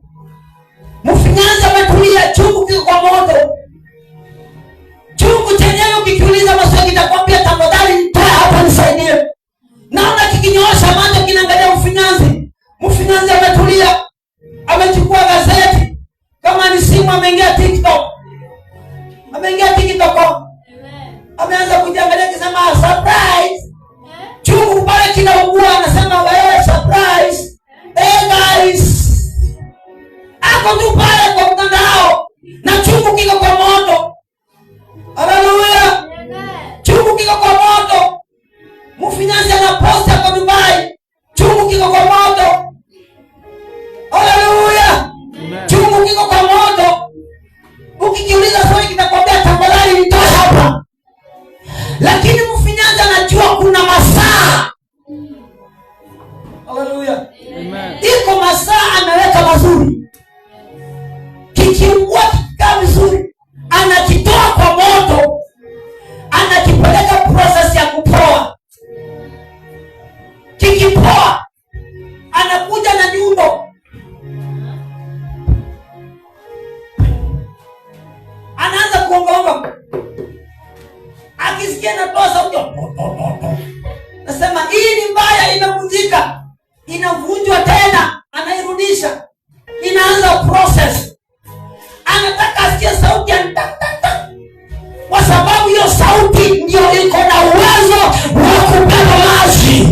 Mfinyanzi ametulia, chungu kiko kwa moto. Chungu chenyewe ukikiuliza maswali kitakwambia tafadhali nitoe hapa nisaidie. Naona kikinyoosha macho kinaangalia mfinyanzi. Mfinyanzi ametulia. Amechukua gazeti. Kama ni simu ameingia TikTok. Ameanza kujiangalia kisema surprise. Chungu pale kinaungua, anasema surprise. Guys. Ako tu pale kwa mtandao na chungu kiko kwa moto. Haleluya. Chungu kiko kwa moto. Mfinyanzi anaposta kwa Dubai. Chungu kiko kwa moto. Haleluya. Chungu kiko kwa moto. Ukikiuliza swali kitakwambia tafadhali nitoe hapa. Lakini mfinyanzi anajua kuna masaa. Haleluya. Amen. Iko masaa ameweka mazuri. Kikiungua kikaa vizuri, anakitoa kwa moto. Anakipeleka process ya kupoa. Kikipoa, anakuja na nyundo. Anaanza kuonga. Akisikia natoa sauti. Nasema hii ni mbaya, imevunjika, inavunjwa tena, anairudisha, inaanza process. Anataka asikie sauti ya tak tak tak, kwa sababu hiyo sauti ndio iko na uwezo wa kubeba maji.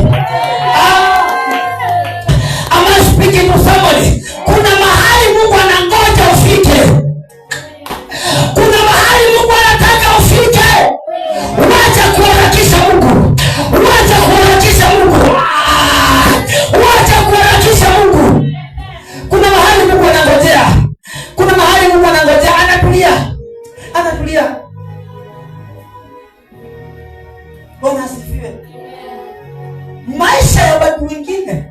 Am I speaking to somebody? Kuna mahali Mungu anangoja ufike. Kuna mahali Mungu anataka ufike. Wacha kuharakisha Mungu. Wacha kuharakisha Mungu. Wacha kuharakisha Mungu. Kuna mahali Mungu anangojea. Kuna mahali Mungu anangojea, anatulia. Anatulia. Bwana asifiwe. Maisha ya watu wengine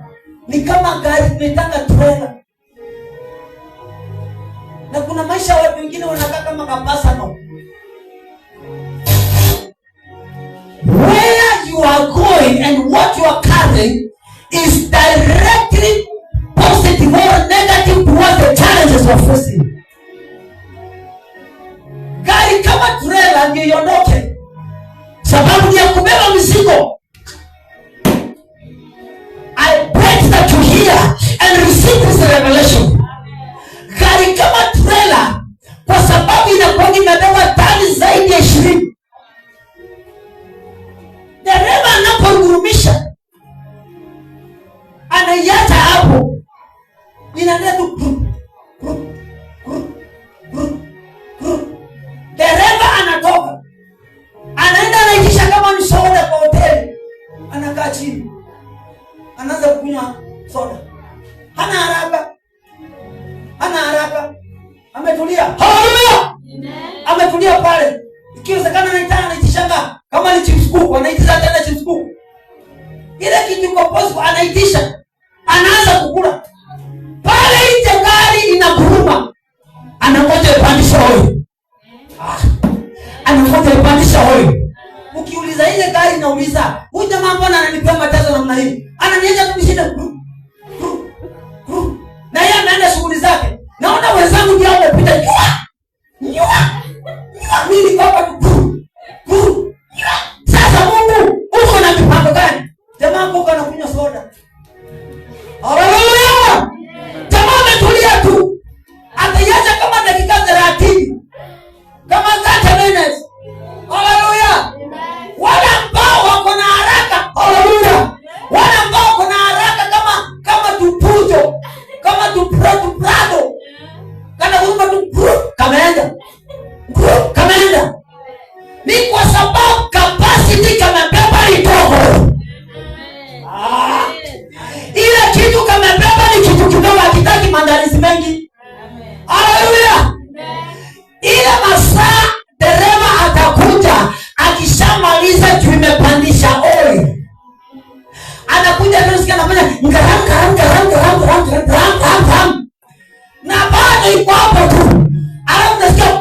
ni kama gari limetanga trailer. Na kuna maisha ya watu wengine wanakaa kama kapasano. Where you are going and what you are carrying is directly positive or negative towards the challenges you are facing. Gari kama trailer ndio iondoke, sababu ni ya kubeba mizigo. I pray that you hear and receive this revelation. Gari kama trailer, kwa sababu inakuwa imebeba tani zaidi ya 20. Dereva anapogurumisha, anaiacha hapo, inaenda tu. Dereva anatoka, anaenda anaitisha kama ni soda kwa hoteli, anakaa chini, anaanza kunywa soda. Hana haraka, hana haraka, ametulia. Haleluya! Ametulia pale. Ikiwezekana anaitisha kama ni chips kuku, anaitisha tena chips kuku. Ile kitu kwa posto anaitisha, anaanza kukula. Pale nje gari inakuruma. Anangoja ipandishe hoi. Anangoja ipandishe hoi. Ukiuliza ile gari nauliza, huyu jamaa mbona ananipea mateso namna hii? Ananiacha kumshinda. Na yeye anaenda shughuli zake. Naona wenzangu ndio wamepita. Nyua. Mimi hapa tu. Sasa Mungu, uko na mipango gani? Jamaa mboka anakunywa soda. Haleluya! Jamaa ametulia tu. Ataiacha kama dakika 30. Kama 30 minutes. Haleluya! Wale ambao wako na haraka, haleluya. Wale ambao wako na haraka kama tupujo, kama tuprado. Kana huruma tu kameenda. Kameenda. Ni kwa sababu capacity kamebeba ni dogo. Ile kitu kamebeba ni kitu kidogo, hakitaki maandalizi mengi. Haleluya. Ile masaa dereva atakuja, akishamaliza juu imepandisha oil. Anakuja nasikia anafanya ngarang. Na bado iko hapo tu. Alafu nasikia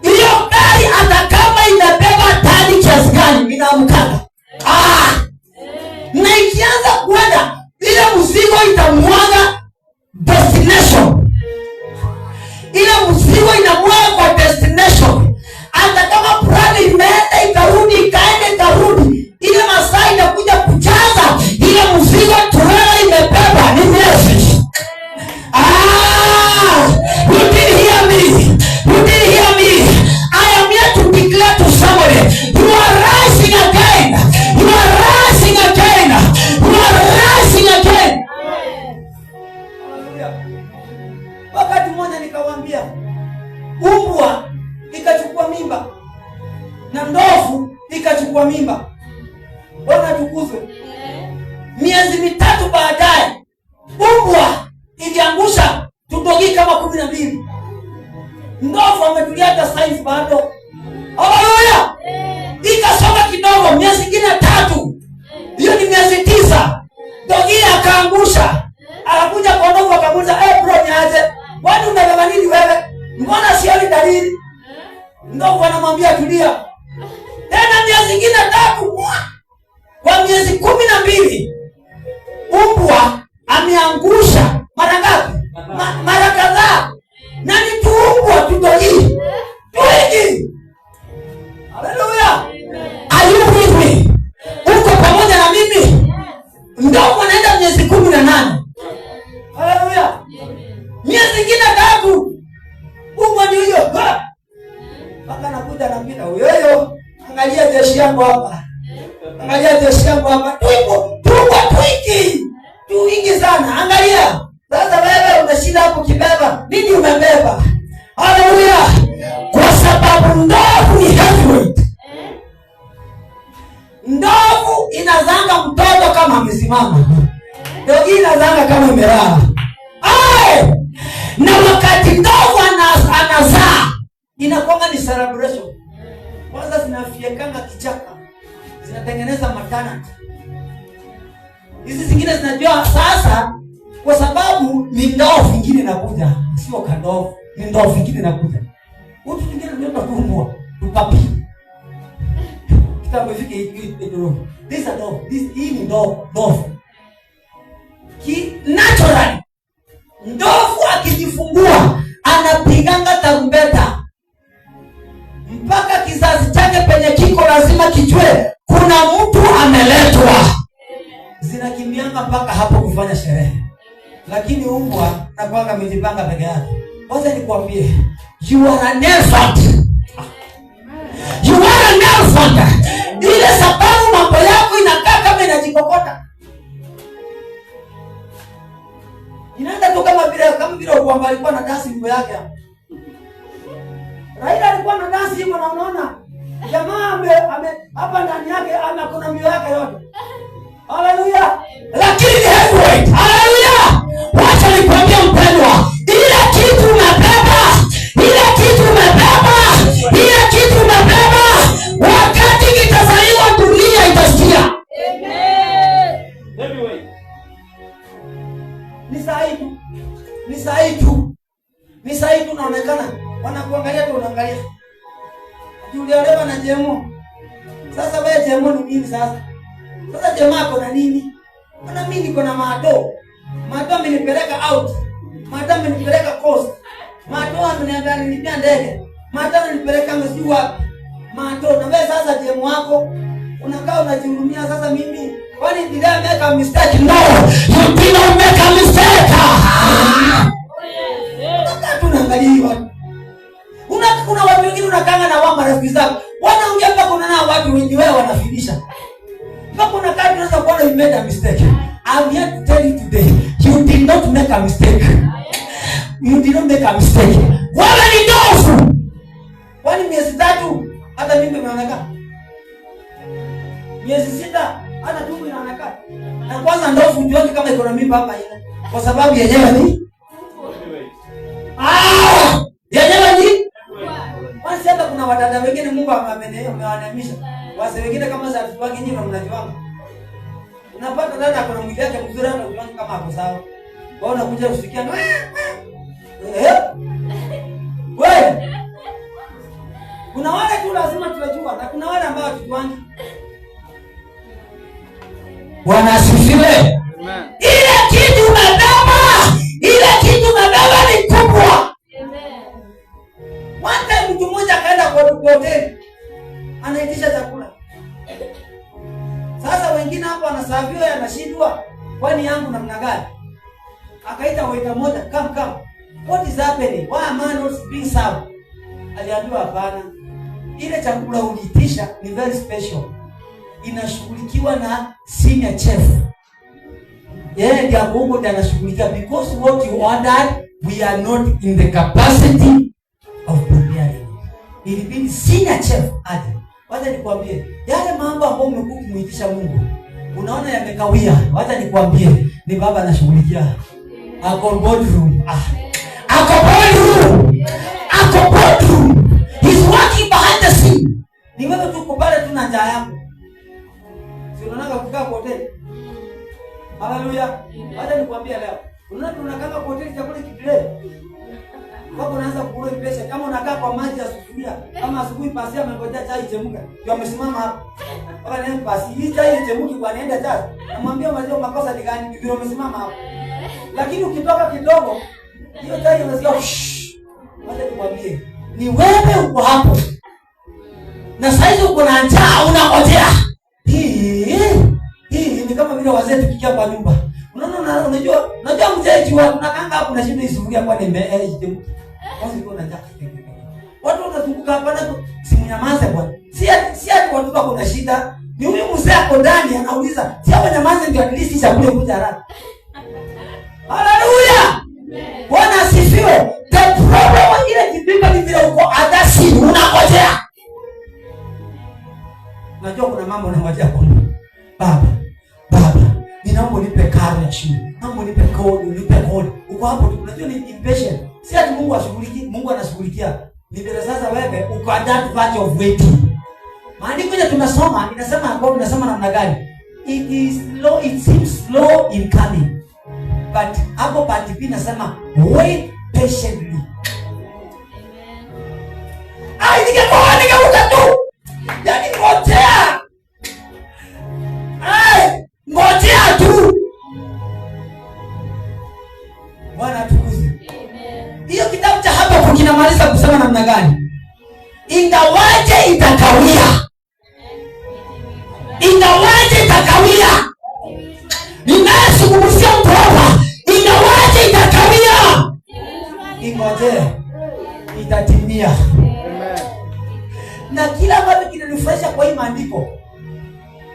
hiyo gari hata kama inabeba tani kiasi gani inaamkana. Na ikianza kwenda, ile mzigo itamwaga destination. Ile mzigo inamwaga kwa destination. Hata kama prali imeenda ikarudi, ikaenda ikarudi, ile masaa inakuja kujaza ile mzigo trailer imebeba ni message. You didn't hear me. You didn't hear me. I am here to declare to somebody, you are rising again. You are rising again. You are rising again. Wakati mmoja nikawaambia, umbwa ikachukua mimba na ndovu ikachukua mimba. Bwana tukuzwe. Miezi 3 baadaye, umbwa iliangusha tutoki kama 12. Ndovu ametulia hata size bado. Haleluya! Ikasoma kidogo, miezi ingine 3. Hiyo ni miezi 9. Dogi akaangusha. Akakuja kwa ndovu akamuuliza, bro niaje? Kwani unabeba nini wewe? Mbona sioni dalili? Ndovu anamwambia tulia. Tena miezi ingine 3. Kwa miezi 12 umbwa ameangusha mara ngapi? Mara kadhaa. Nani tuumbwa tutoi? Tuigi. Haleluya. Are you with me? Uko pamoja? yangu hapa. Angalia jeshi yangu hapa. Tu wingi sana. Angalia. Sasa wewe unashinda hapo kibeba. Nini umebeba? Haleluya. Kwa sababu ndovu ni heavyweight. Ndovu inazanga mtoto kama amesimama. Ndovu inazanga kama imelala. Na wakati ndovu anazaa inakuwa ni celebration. Kwanza zinafiekanga kichaka. Zinatengeneza matana. Hizi zingine zinajua sasa kwa sababu ni ndovu nyingine inakuja. Sio kandovu, ni ndovu nyingine inakuja. Watu wengine ndio tunakumbwa, tupapi. Kitabu hiki ndio. This a dog. Hii ni ndovu. Naturally. Ndovu akijifungua anapiganga tarumbeta. Mpaka kizazi chake penye kiko lazima kijue kuna mtu ameletwa. Zinakimbianga mpaka hapo kufanya sherehe. Lakini umbwa na kwanga amejipanga peke yake. Wacha nikwambie, you are an elephant. You are an elephant. Ile sababu mambo yako inakaa kama inajikokota. Inaenda tu kama vile kwamba alikuwa na dansi mambo yake. Raila alikuwa na dansi hivyo na unaona jamaa hapa ndani yake ana kuna mioyo yake yote. Haleluya. Lakini ni heavyweight. Haleluya. Wacha nikwambie mpendwa, ile kitu umebeba, wakati kitazaliwa dunia itasikia. Amen. Heavyweight. Ni sahihi tu unaonekana. Wanakuangalia tu unaangalia. Julialewa na Jemo. Sasa wewe Jemo ni nini sasa? Sasa Jemo ako na nini? Maana mimi niko na Mado. Mado amenipeleka out. Mado amenipeleka coast. Mado ameniambia nilipia ndege. Mado amenipeleka msiju wapi? Mado na wewe sasa Jemo wako unakaa unajihurumia sasa mimi. Kwani did I make a mistake? No. You did not make a mistake. Tunaangalia kuna watu wengine unakanga na wao marafiki zako. Wanaongea mpaka unaona watu wengi wewe wanafundisha. Mpaka unakaa tunaweza kuona you made a mistake. I'm here to tell you today, you did not make a mistake. You did not make a mistake. Wala ni ndovu. Kwani miezi 3 hata mimi naonekana. Miezi 6 hata tumbo inaonekana. Na kwanza ndovu ndio kama iko na mimba hapa ina. Kwa sababu yenyewe ni yenyewe ni basi. Hata kuna wadada wengine Mungu amewanemisha. Wase wengine kama za watu wengine mnajuanga. Unapata dada kuna mwili yake mzuri hata unaona kama hapo sawa. Wao unakuja kusikia wewe. Kuna wale tu lazima tunajua na kuna wale ambao hatujuangi. Bwana asifiwe. Amen. Ile kitu umebeba ni kubwa. Amen. Wanda mtu mmoja kaenda kwa hoteli. Anaitisha chakula. Sasa wengine hapo anasaviwa anashindwa. Kwani yangu namna gani? Akaita waiter moja, come. What is happening? Why am I not being served? Aliambiwa hapana. Ile chakula uliitisha ni very special. Inashughulikiwa na senior chef. Yeye ndiye Mungu ndiye anashughulikia because what you ordered we are not in the capacity of preparing. Ilibidi senior chef aje. Wacha nikwambie, yale mambo ambayo umekuwa kumuitisha Mungu, unaona yamekawia. Wacha nikwambie, ni Baba anashughulikia. Ako boardroom. Ako boardroom. He's working behind the scene. Ni wewe tu kubale tu na njaa yako. Si unaona kukaa kwa hoteli. Haleluya. Wacha nikwambie leo. Unaona tunakaa kwa hoteli chakula kipile. Wako unaanza kukula pesa kama unakaa kwa maji ya sufuria. Kama asubuhi pasi amengojea chai ichemke. Ndio amesimama hapo. Wala ni pasi hii chai ichemke kwa nienda chai. Namwambia mazao makosa ni gani? Ndio amesimama hapo. Lakini ukitoka kidogo hiyo chai unasikia wacha nikwambie. Ni wewe uko hapo. Na saizi uko na njaa unangojea. Hii ni kama vile wazee tukikia kwa nyumba. Unaona unajua mjeji wa tunakanga hapo na shida isufuria kwa nime kwanza iko na njaa. Watu wanazunguka hapa na simu nyamaza bwana. Si ati watu kuna shida. Ni huyu mzee ako ndani anauliza, si hapo nyamaze ndio at least chakula kuja haraka. Haleluya. Bwana asifiwe. The problem ile kibimba ni vile uko adasi unangojea. Najua kuna mambo unangojea kwa Baba. Ninaomba nipe karo ya shule. Naomba nipe kodi. Uko hapo unajua ni impatient. Si ati Mungu ashughulikie, Mungu anashughulikia. Ni vile sasa wewe uko at that part of waiting. Maandiko ile tunasoma inasema hapo tunasema namna gani? It seems slow in coming. But hapo part B inasema wait patiently. Ai ningekuwa tu. Yaani ngojea. Ngojea tu. Bwana atukuze. Hiyo kitabu cha Habakuki kinamaliza kusema namna gani? Ingawaje itakawia. Ninayezungumzia mtu hapa, ingawaje itakawia. Ingoje itatimia. Na kila ambacho kinanifurahisha kwa hii maandiko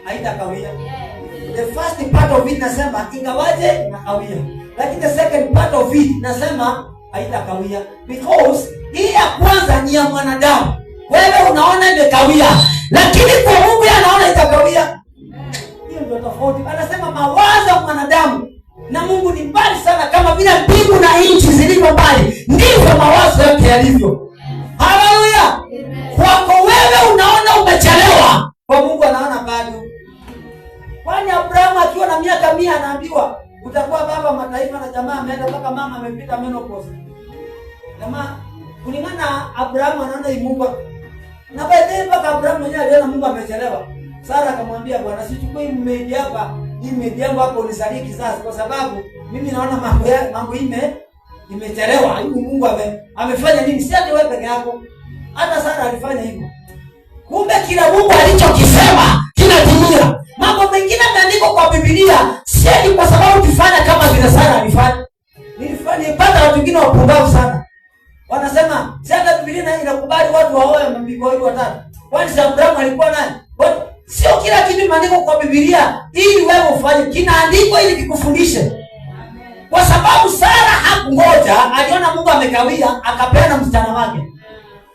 haitakawia. The first part of it nasema ingawaje inakawia. Lakini the second part of it nasema haitakawia. Because hii ya kwanza ni ya mwanadamu. Wewe unaona imekawia, lakini kwa Mungu anaona itakawia. Hiyo ndio tofauti. Anasema mawazo ya mwanadamu na Mungu ni mbali sana, kama vile mbingu na nchi zilivyo mbali, ndivyo mawazo yake yalivyo. Haleluya. Kwako wewe unaona umechelewa, kwa Mungu anaona bado. Kwani Abrahamu akiwa na miaka 100 anaambiwa utakuwa baba mataifa, na jamaa ameenda mpaka mama amepita menopause. Jamaa kulingana na Abrahamu anaona hii Mungu. Na baadaye mpaka Abrahamu mwenyewe aliona Mungu amechelewa. Sara akamwambia, Bwana sichukue mmedi hapa, hii mmedi yangu hapo unisalie kisasi, kwa sababu mimi naona mambo imechelewa. Hivi Mungu amefanya nini? Si hata wewe peke yako. Hata Sara alifanya hivyo. Kumbe kila Mungu alichokisema kinatimia. Mambo mengine yameandikwa kwa Biblia, si kwa sababu tufanya kama vile Sara alifanya. Nilipata watu wengine wapumbavu sana. Wanasema, si hata Biblia inakubali watu waoe mabibi wawili watatu. Kwani si Abrahamu alikuwa naye? Sio kila kitu kimeandikwa kwa Biblia ili wewe ufanye. Kinaandikwa ili kikufundishe. Kwa sababu Sara hakungoja, aliona Mungu amekawia, akapeana msichana wake.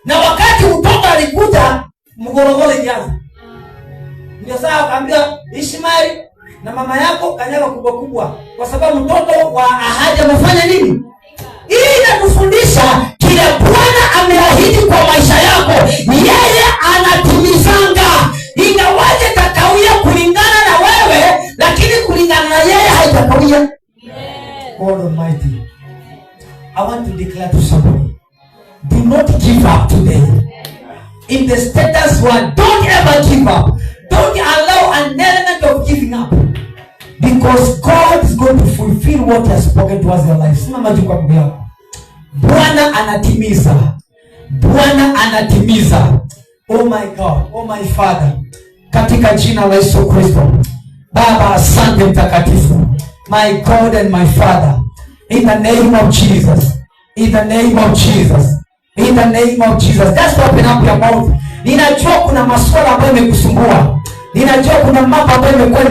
Na wakati mtoto alikuja, mgorogoro ilianza. Ndio Sara akamwambia Ishmaeli, na mama yako kanyaga kubwa, kwa sababu mtoto wa ahadi amefanya nini? Hii inatufundisha kile Bwana ameahidi kwa maisha yako, yeye anatimizanga. Ingawaje takawia kulingana na wewe, lakini kulingana na yeye haitakawia. God Almighty, I want to declare to somebody, do not give up today. In the status one, don't ever give up. Don't allow an element of giving up. Because God is going to fulfill what He has spoken to us in your life. Simama juu kwa Biblia. Bwana anatimiza. Bwana anatimiza. Oh my God, oh my Father. Katika jina la Yesu Kristo. Baba, asante mtakatifu. My God and my Father. In the name of Jesus. In the name of Jesus. In the name of Jesus. Just open up your mouth. Ninajua kuna maswala ambayo yamekusumbua. Ninajua kuna mambo ambayo yamekuwa